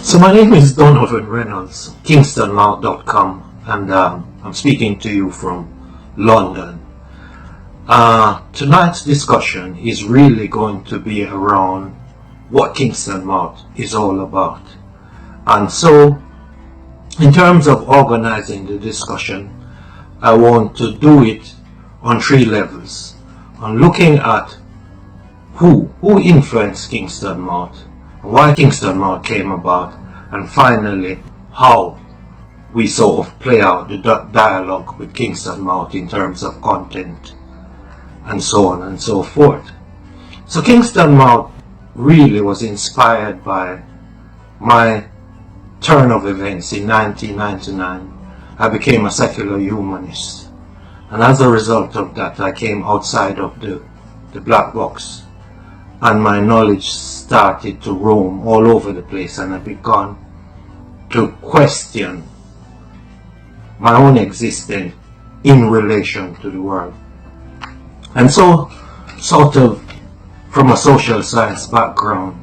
So my name is Donovan Reynolds, kingstonmouth.com, and I'm speaking to you from London. Tonight's discussion is really going to be around what Kingstonmouth is all about. And so, in terms of organizing the discussion, I want to do it on 3 levels. On looking at who influenced Kingstonmouth, why Kingstonmouth came about, and finally how we sort of play out the dialogue with Kingstonmouth in terms of content and so on and so forth. So Kingstonmouth really was inspired by my turn of events in 1999. I became a secular humanist, and as a result of that I came outside of the black box, and my knowledge started to roam all over the place, and I began to question my own existence in relation to the world. And so, sort of from a social science background,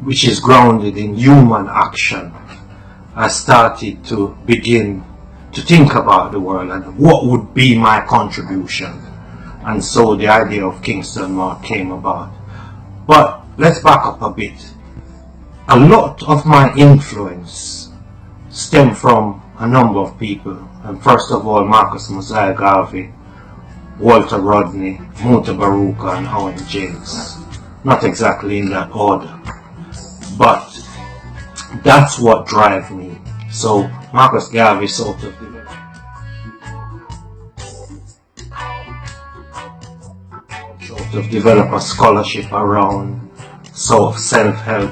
which is grounded in human action, I started to begin to think about the world and what would be my contribution. And so the idea of Kingstonmouth came about. But let's back up a bit. A lot of my influence stemmed from a number of people. And first of all, Marcus Mosiah Garvey, Walter Rodney, Muta Baruka, and Owen Jones. Not exactly in that order, but that's what drives me. So Marcus Garvey sort of develop a scholarship around sort of self-help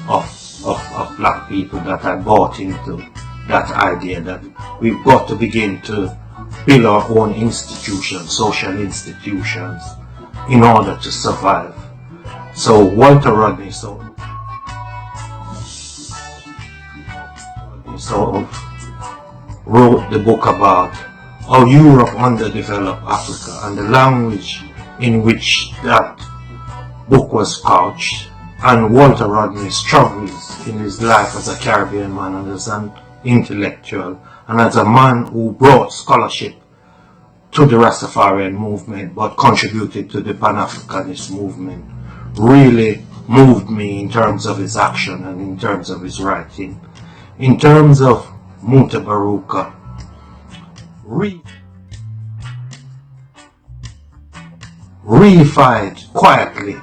of black people, that I bought into that idea that we've got to begin to build our own institutions, social institutions, in order to survive. So Walter Rodney sort of wrote the book about how Europe underdeveloped Africa, and the language in which that book was couched, and Walter Rodney struggles in his life as a Caribbean man and as an intellectual and as a man who brought scholarship to the Rastafarian movement but contributed to the Pan-Africanist movement, really moved me in terms of his action and in terms of his writing. In terms of Muta Baruka, reified quietly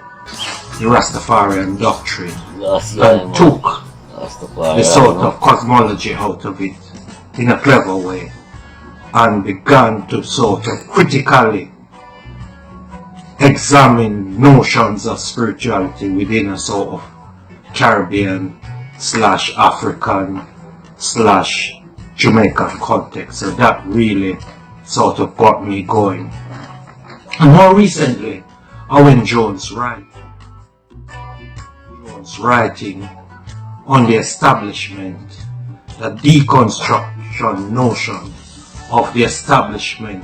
the Rastafarian doctrine and took the sort of cosmology out of it in a clever way, and began to sort of critically examine notions of spirituality within a sort of Caribbean / African / Jamaican context. So that really sort of got me going. And more recently, Owen Jones writing on the establishment, the deconstruction notion of the establishment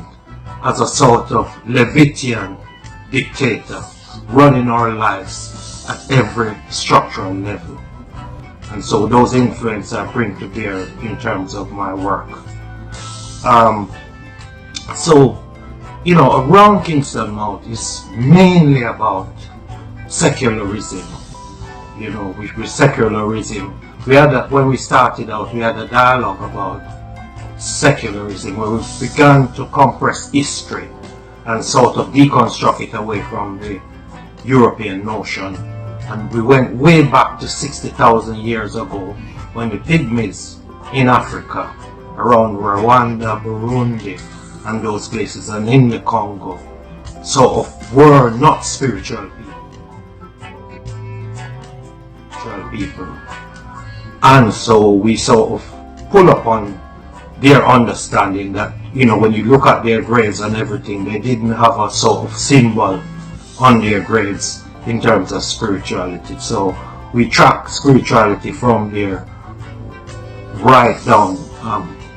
as a sort of Levitian dictator running our lives at every structural level. And so those influences I bring to bear in terms of my work. Around Kingstonmouth is mainly about secularism. With secularism, when we started out, we had a dialogue about secularism, where we began to compress history and sort of deconstruct it away from the European notion. And we went way back to 60,000 years ago, when the Pygmies in Africa, around Rwanda, Burundi, and those places, and in the Congo, sort of were not spiritual people. And so we sort of pull upon their understanding that, when you look at their graves and everything, they didn't have a sort of symbol on their graves in terms of spirituality. So we track spirituality from their right down,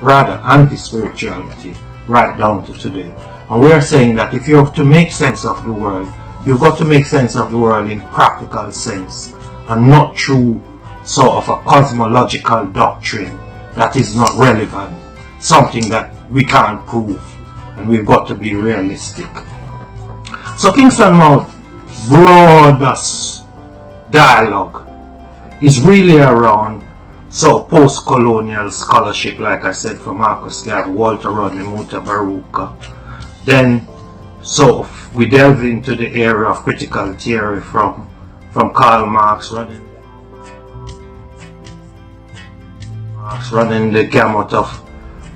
rather anti-spirituality, right down to today. And we are saying that if you have to make sense of the world, you've got to make sense of the world in practical sense, and not through sort of a cosmological doctrine that is not relevant, something that we can't prove, and we've got to be realistic. So Kingstonmouth broadest dialogue is really around sort of post-colonial scholarship, like I said, from Marcus Garvey, Walter Rodney, Muta Baruka. Then sort of we delve into the area of critical theory from Karl Marx, running the gamut of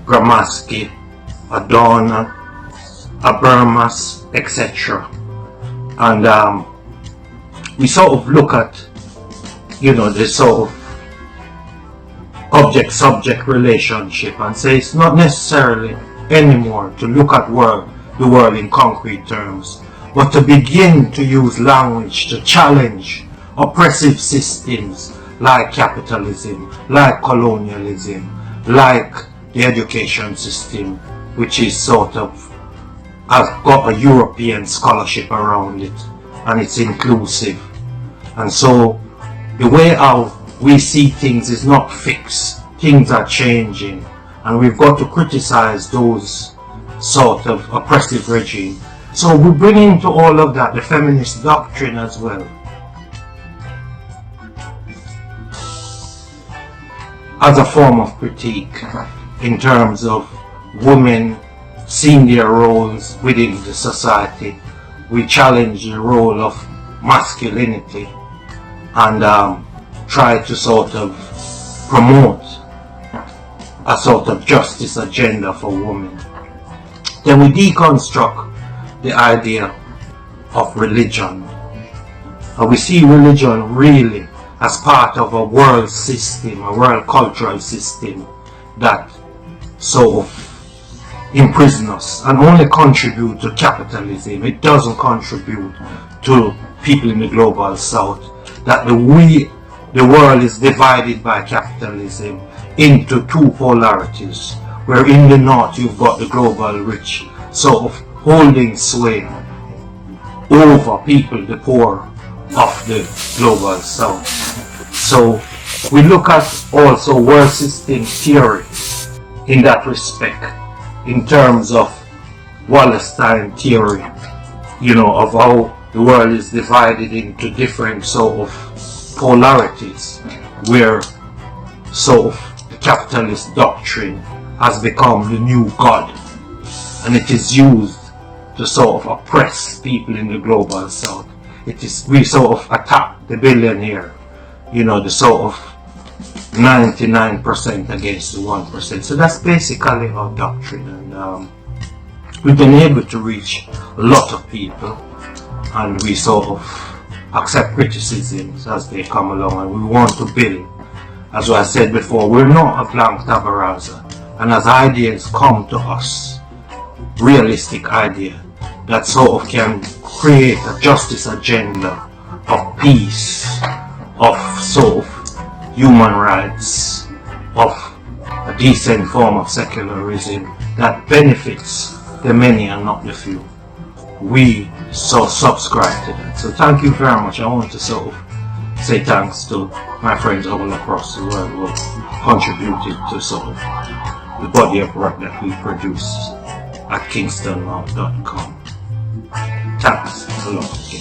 Gramsci, Adorno, Habermas, etc. And we sort of look at, the sort of object-subject relationship and say it's not necessarily anymore to look at the world in concrete terms, but to begin to use language to challenge oppressive systems like capitalism, like colonialism, like the education system, which is sort of has got a European scholarship around it, and it's inclusive. And so the way how we see things is not fixed. Things are changing, and we've got to criticize those sort of oppressive regimes. So we bring into all of that the feminist doctrine as well, as a form of critique in terms of women seeing their roles within the society. We challenge the role of masculinity and try to sort of promote a sort of justice agenda for women. Then we deconstruct the idea of religion, and we see religion really as part of a world system, a world cultural system that sort of imprison us and only contribute to capitalism. It doesn't contribute to people in the global south. That the world is divided by capitalism into two polarities, where in the north you've got the global rich sort of holding sway over people, the poor of the global south. So we look at also world system theory in that respect, in terms of Wallerstein theory, of how the world is divided into different sort of polarities, where sort of the capitalist doctrine has become the new god, and it is used to sort of oppress people in the global south. We sort of attack the billionaire, the sort of 99% against the 1%. So that's basically our doctrine, and we've been able to reach a lot of people, and we sort of accept criticisms as they come along, and we want to build. As I said before, we're not a blank tabula rasa, and as ideas come to us, realistic idea that sort of can create a justice agenda of peace, of sort of human rights, of a decent form of secularism that benefits the many and not the few. We subscribe to that. So thank you very much. I want to sort of say thanks to my friends all across the world who have contributed to sort of the body of work that we produce at kingstonmouth.com. Thanks a lot.